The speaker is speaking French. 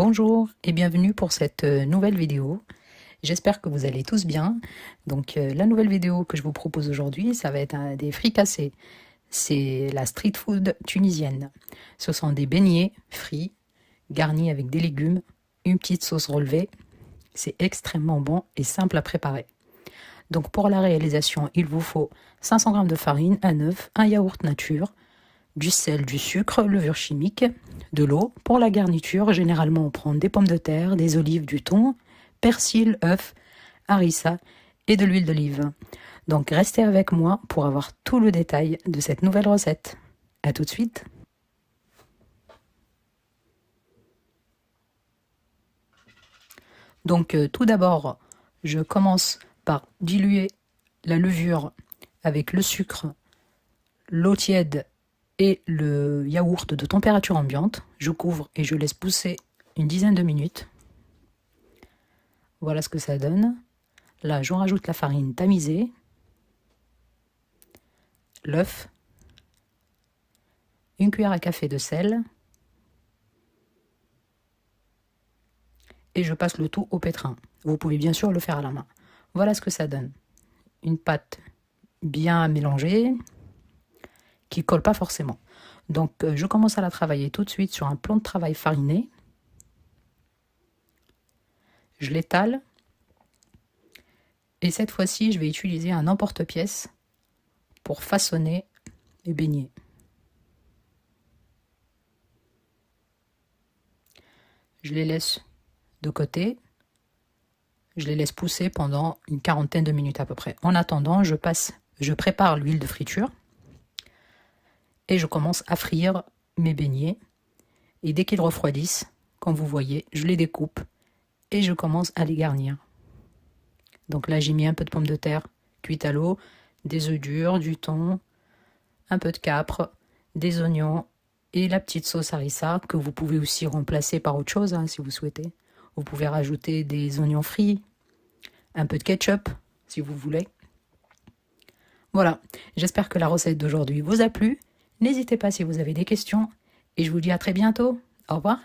Bonjour et bienvenue pour cette nouvelle vidéo. J'espère que vous allez tous bien. Donc la nouvelle vidéo que je vous propose aujourd'hui, ça va être des fricassés. C'est la street food tunisienne. Ce sont des beignets frits, garnis avec des légumes, une petite sauce relevée. C'est extrêmement bon et simple à préparer. Donc pour la réalisation, il vous faut 500 g de farine, un œuf, un yaourt nature, du sel, du sucre, levure chimique, de l'eau. Pour la garniture, généralement on prend des pommes de terre, des olives, du thon, persil, œuf, harissa et de l'huile d'olive. Donc restez avec moi pour avoir tout le détail de cette nouvelle recette. A tout de suite. Donc tout d'abord, je commence par diluer la levure avec le sucre, l'eau tiède et le yaourt de température ambiante. Je couvre et je laisse pousser une dizaine de minutes. Voilà ce que ça donne. Là, je rajoute la farine tamisée, l'œuf, une cuillère à café de sel et je passe le tout au pétrin. Vous pouvez bien sûr le faire à la main. Voilà ce que ça donne. Une pâte bien mélangée qui ne colle pas forcément. Donc je commence à la travailler tout de suite sur un plan de travail fariné. Je l'étale. Et cette fois-ci, je vais utiliser un emporte-pièce pour façonner les beignets. Je les laisse de côté. Je les laisse pousser pendant une quarantaine de minutes à peu près. En attendant, je prépare l'huile de friture et je commence à frire mes beignets. Et dès qu'ils refroidissent, comme vous voyez, je les découpe et je commence à les garnir. Donc là, j'ai mis un peu de pommes de terre cuites à l'eau, des œufs durs, du thon, un peu de capre, des oignons et la petite sauce harissa que vous pouvez aussi remplacer par autre chose si vous souhaitez. Vous pouvez rajouter des oignons frits, un peu de ketchup si vous voulez. Voilà, j'espère que la recette d'aujourd'hui vous a plu. N'hésitez pas si vous avez des questions et je vous dis à très bientôt. Au revoir.